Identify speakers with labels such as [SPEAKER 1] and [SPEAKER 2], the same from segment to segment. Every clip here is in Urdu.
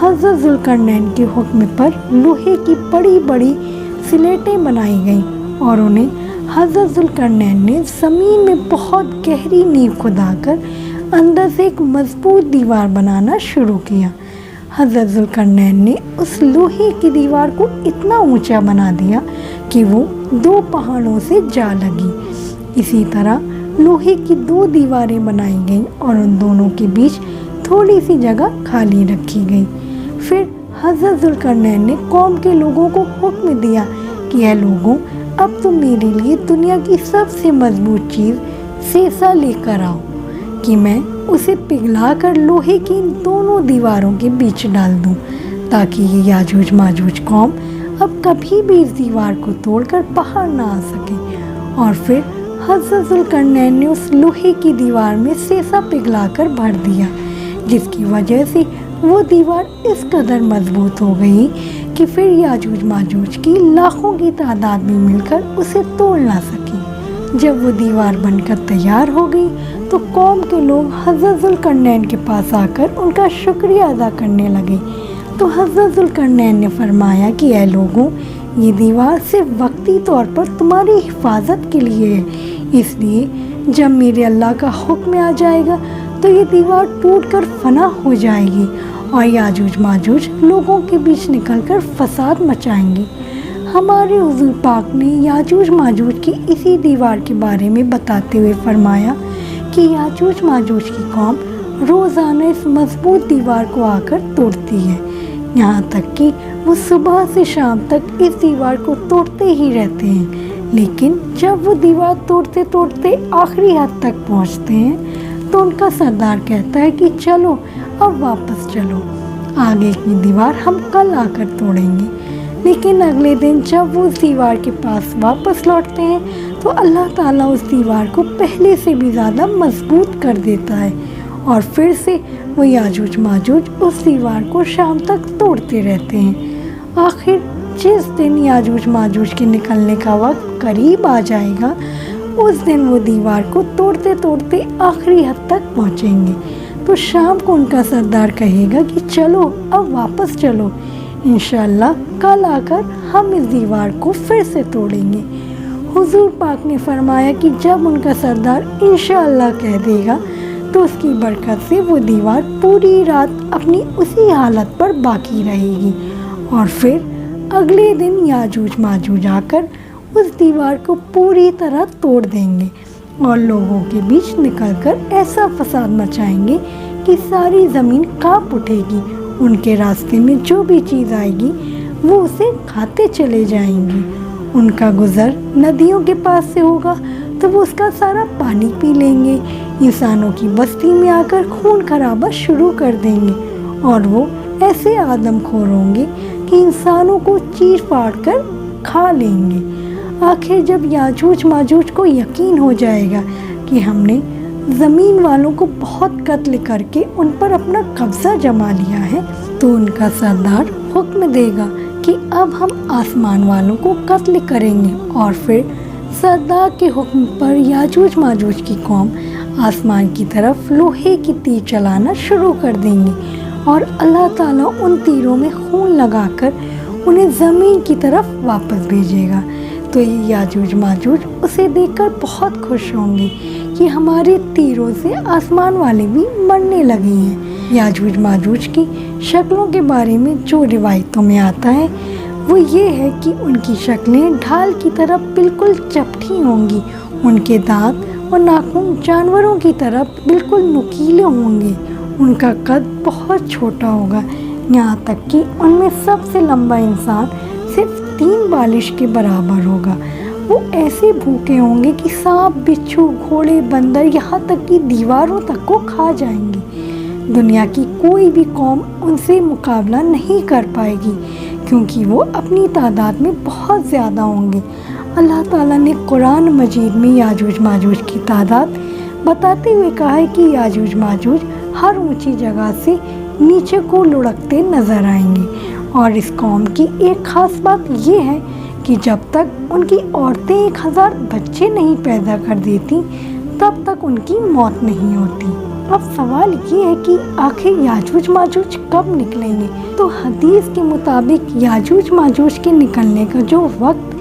[SPEAKER 1] حضرت ذوالقرنین کے حکم پر لوہے کی بڑی بڑی سلیٹیں بنائی گئیں اور انہیں حضرت ذوالقرنین نے زمین میں بہت گہری نیو کھدا کر اندر سے ایک مضبوط دیوار بنانا شروع کیا۔ حضرت ذوالقرنین نے اس لوہے کی دیوار کو اتنا اونچا بنا دیا کہ وہ 2 پہاڑوں سے جا لگی۔ اسی طرح لوہے کی 2 دیواریں بنائی گئیں اور ان دونوں کے بیچ تھوڑی سی جگہ خالی رکھی گئی۔ پھر حضرت ذوالقرنین نے قوم کے لوگوں کو حکم دیا کہ اے لوگوں، اب تم میرے لیے دنیا کی سب سے مضبوط چیز سیسا لے کر آؤ کہ میں اسے پگھلا کر لوہے کی ان دونوں دیواروں کے بیچ ڈال دوں، تاکہ یہ یاجوج ماجوج قوم اب کبھی بھی اس دیوار کو توڑ کر باہر نہ آ سکے۔ اور پھر حضرت ذوالقرنین نے اس لوہے کی دیوار میں سیسا پگھلا کر بھر دیا، جس کی وجہ سے وہ دیوار اس قدر مضبوط ہو گئی کہ پھر یاجوج ماجوج کی لاکھوں کی تعداد بھی مل کر اسے توڑ نہ سکی۔ جب وہ دیوار بن کر تیار ہو گئی تو قوم کے لوگ حضرت ذوالقرنین کے پاس آ کر ان کا شکریہ ادا کرنے لگے۔ تو حضرت ذوالقرنین نے فرمایا کہ اے لوگوں، یہ دیوار صرف وقتی طور پر تمہاری حفاظت کے لیے ہے، اس لیے جب میرے اللہ کا حکم آ جائے گا تو یہ دیوار ٹوٹ کر فنا ہو جائے گی اور یاجوج ماجوج لوگوں کے بیچ نکل کر فساد مچائیں گے۔ ہمارے حضور پاک نے یاجوج ماجوج کی اسی دیوار کے بارے میں بتاتے ہوئے فرمایا کہ یاجوج ماجوج کی قوم روزانہ اس مضبوط دیوار کو آ کر توڑتی ہے، یہاں تک کہ وہ صبح سے شام تک اس دیوار کو توڑتے ہی رہتے ہیں، لیکن جب وہ دیوار توڑتے توڑتے آخری حد تک پہنچتے ہیں تو ان کا سردار کہتا ہے کہ چلو اب واپس چلو، آگے کی دیوار ہم کل آ کر توڑیں گے۔ لیکن اگلے دن جب وہ اس دیوار کے پاس واپس لوٹتے ہیں تو اللہ تعالیٰ اس دیوار کو پہلے سے بھی زیادہ مضبوط کر دیتا ہے اور پھر سے وہ یاجوج ماجوج اس دیوار کو شام تک توڑتے رہتے ہیں۔ آخر جس دن یاجوج ماجوج کے نکلنے کا وقت قریب آ جائے گا، اس دن وہ دیوار کو توڑتے توڑتے آخری حد تک پہنچیں گے۔ تو شام کو ان کا سردار کہے گا کہ چلو اب واپس چلو، انشاءاللہ کل آ کر ہم اس دیوار کو پھر سے توڑیں گے۔ حضور پاک نے فرمایا کہ جب ان کا سردار انشاءاللہ کہہ دے گا تو اس کی برکت سے وہ دیوار پوری رات اپنی اسی حالت پر باقی رہے گی اور پھر اگلے دن یاجوج ماجوج آ کر اس دیوار کو پوری طرح توڑ دیں گے اور لوگوں کے بیچ نکل کر ایسا فساد مچائیں گے کہ ساری زمین کانپ اٹھے گی۔ ان کے راستے میں جو بھی چیز آئے گی وہ اسے کھاتے چلے جائیں گے۔ ان کا گزر ندیوں کے پاس سے ہوگا تو وہ اس کا سارا پانی پی لیں گے، انسانوں کی بستی میں آ کر خون خرابہ شروع کر دیں گے اور وہ ایسے آدم خور ہوں گے کہ انسانوں کو چیر پاڑ کر کھا لیں گے۔ آخر جب یاجوج ماجوج کو یقین ہو جائے گا کہ ہم نے زمین والوں کو بہت قتل کر کے ان پر اپنا قبضہ جما لیا ہے تو ان کا سردار حکم دے گا کہ اب ہم آسمان والوں کو قتل کریں گے اور پھر سردار کے حکم پر یاجوج ماجوج کی قوم آسمان کی طرف لوہے کی تیر چلانا شروع کر دیں گے اور اللہ تعالیٰ ان تیروں میں خون لگا کر انہیں زمین کی طرف واپس بھیجے گا۔ تو یہ یاجوج ماجوج اسے دیکھ کر بہت خوش ہوں گے کہ ہمارے تیروں سے آسمان والے بھی مرنے لگے ہیں۔ یاجوج ماجوج کی شکلوں کے بارے میں جو روایتوں میں آتا ہے وہ یہ ہے کہ ان کی شکلیں ڈھال کی طرح بالکل چپٹی ہوں گی، ان کے دانت اور ناخن جانوروں کی طرح بالکل نوکیلے ہوں گے، ان کا قد بہت چھوٹا ہوگا، یہاں تک کہ ان میں سب سے لمبا انسان صرف 3 بالش کے برابر ہوگا۔ وہ ایسے بھوکے ہوں گے کہ سانپ، بچھو، گھوڑے، بندر یہاں تک کہ دیواروں تک کو کھا جائیں گے۔ دنیا کی کوئی بھی قوم ان سے مقابلہ نہیں کر پائے گی کیونکہ وہ اپنی تعداد میں بہت زیادہ ہوں گے۔ اللہ تعالیٰ نے قرآن مجید میں یاجوج ماجوج کی تعداد بتاتے ہوئے کہا ہے کہ یاجوج ماجوج ہر اونچی جگہ سے نیچے کو لڑکتے نظر آئیں گے اور اس قوم کی ایک خاص بات یہ ہے کہ جب تک ان کی عورتیں 1000 بچے نہیں پیدا کر دیتی تب تک ان کی موت نہیں ہوتی۔ اب سوال یہ ہے کہ آخر یاجوج ماجوج کب نکلیں گے؟ تو حدیث کے مطابق یاجوج ماجوج کے نکلنے کا جو وقت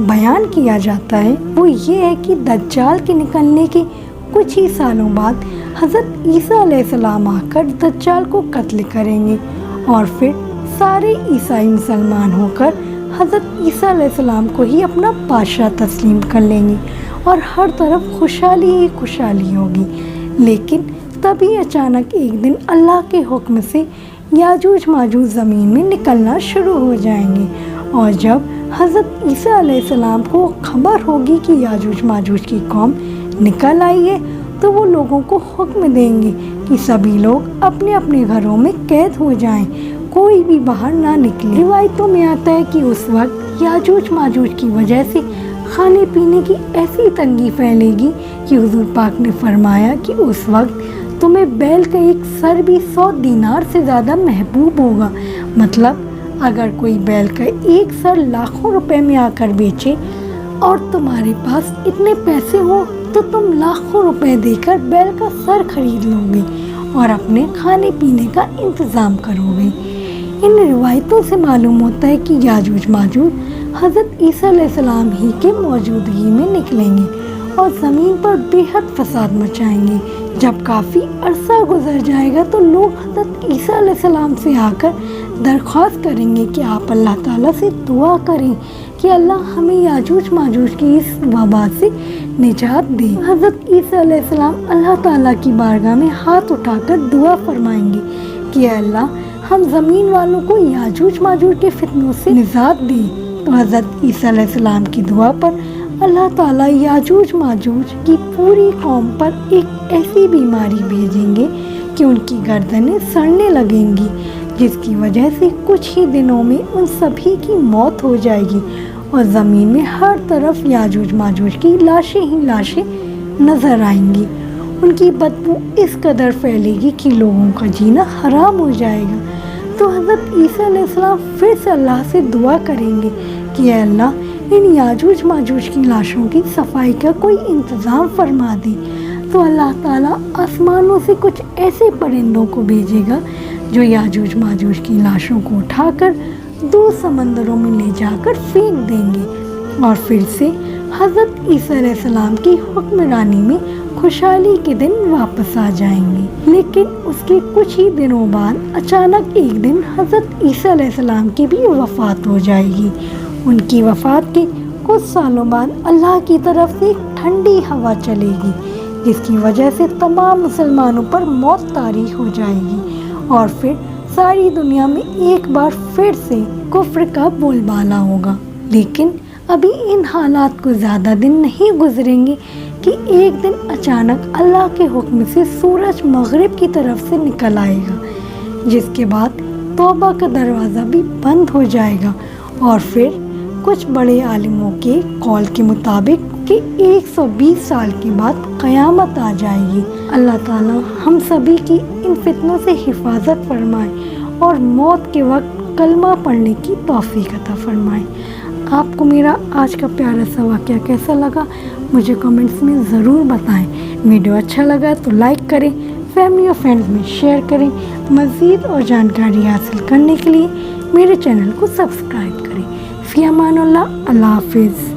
[SPEAKER 1] بیان کیا جاتا ہے وہ یہ ہے کہ دجال کے نکلنے کے کچھ ہی سالوں بعد حضرت عیسیٰ علیہ السلام آ کر دجال کو قتل کریں گے، اور پھر سارے عیسائی مسلمان ہو کر حضرت عیسیٰ علیہ السلام کو ہی اپنا بادشاہ تسلیم کر لیں گے اور ہر طرف خوشحالی ہی خوشحالی ہوگی۔ لیکن تبھی اچانک ایک دن اللہ کے حکم سے یاجوج ماجوج زمین میں نکلنا شروع ہو جائیں گے، اور جب حضرت عیسیٰ علیہ السلام کو خبر ہوگی کہ یاجوج ماجوج کی قوم نکل آئی ہے تو وہ لوگوں کو حکم دیں گے کہ سبھی لوگ اپنے اپنے گھروں میں قید ہو جائیں، کوئی بھی باہر نہ نکلے۔ روایتوں میں آتا ہے کہ اس وقت یاجوج ماجوج کی وجہ سے کھانے پینے کی ایسی تنگی پھیلے گی کہ حضور پاک نے فرمایا کہ اس وقت تمہیں بیل کا ایک سر بھی 100 دینار سے زیادہ محبوب ہوگا۔ مطلب اگر کوئی بیل کا ایک سر لاکھوں روپے میں آ کر بیچے اور تمہارے پاس اتنے پیسے ہوں تو تم لاکھوں روپے دے کر بیل کا سر خرید لو گے اور اپنے کھانے پینے کا انتظام کرو گے۔ ان روایتوں سے معلوم ہوتا ہے کہ یاجوج ماجوج حضرت عیسیٰ علیہ السلام ہی کے موجودگی میں نکلیں گے اور زمین پر بے حد فساد مچائیں گے۔ جب کافی عرصہ گزر جائے گا تو لوگ حضرت عیسیٰ علیہ السلام سے آ کر درخواست کریں گے کہ آپ اللہ تعالیٰ سے دعا کریں کہ اللہ ہمیں یاجوج ماجوج کی اس وبا سے نجات دے۔ حضرت عیسیٰ علیہ السلام اللہ تعالیٰ کی بارگاہ میں ہاتھ اٹھا کر دعا فرمائیں گے کہ اے اللہ ہم زمین والوں کو یاجوج ماجوج کے فتنوں سے نجات دیں۔ تو حضرت عیسیٰ علیہ السلام کی دعا پر اللہ تعالیٰ یاجوج ماجوج کی پوری قوم پر ایک ایسی بیماری بھیجیں گے کہ ان کی گردنیں سڑنے لگیں گی، جس کی وجہ سے کچھ ہی دنوں میں ان سبھی کی موت ہو جائے گی اور زمین میں ہر طرف یاجوج ماجوج کی لاشیں ہی لاشیں نظر آئیں گی۔ ان کی بدبو اس قدر پھیلے گی کہ لوگوں کا جینا حرام ہو جائے گا۔ تو حضرت عیسیٰ علیہ السلام پھر سے اللہ سے دعا کریں گے کہ اے اللہ ان یاجوج ماجوج کی لاشوں کی صفائی کا کوئی انتظام فرما دے۔ تو اللہ تعالیٰ آسمانوں سے کچھ ایسے پرندوں کو بھیجے گا جو یاجوج ماجوج کی لاشوں کو اٹھا کر 2 سمندروں میں لے جا کر پھینک دیں گے، اور پھر سے حضرت عیسیٰ علیہ السلام کی حکمرانی میں خوشحالی کے دن واپس آ جائیں گے۔ لیکن اس کے کچھ ہی دنوں بعد اچانک ایک دن حضرت عیسیٰ علیہ السلام کی بھی وفات ہو جائے گی۔ ان کی وفات کے کچھ سالوں بعد اللہ کی طرف سے ایک ٹھنڈی ہوا چلے گی، جس کی وجہ سے تمام مسلمانوں پر موت طاری ہو جائے گی، اور پھر ساری دنیا میں ایک بار پھر سے کفر کا بول بالا ہوگا۔ لیکن ابھی ان حالات کو زیادہ دن نہیں گزریں گے کہ ایک دن اچانک اللہ کے حکم سے سورج مغرب کی طرف سے نکل آئے گا، جس کے بعد توبہ کا دروازہ بھی بند ہو جائے گا، اور پھر کچھ بڑے عالموں کے قول کے مطابق کہ 120 سال کے بعد قیامت آ جائے گی۔ اللہ تعالیٰ ہم سبھی کی ان فتنوں سے حفاظت فرمائے اور موت کے وقت کلمہ پڑھنے کی توفیق عطا فرمائے۔ آپ کو میرا آج کا پیارا سا واقعہ کیسا لگا مجھے کمنٹس میں ضرور بتائیں۔ ویڈیو اچھا لگا تو لائک کریں، فیملی اور فرینڈز میں شیئر کریں۔ مزید اور جانکاری حاصل کرنے کے لیے میرے چینل کو سبسکرائب کریں۔ فی امان اللہ، اللہ حافظ۔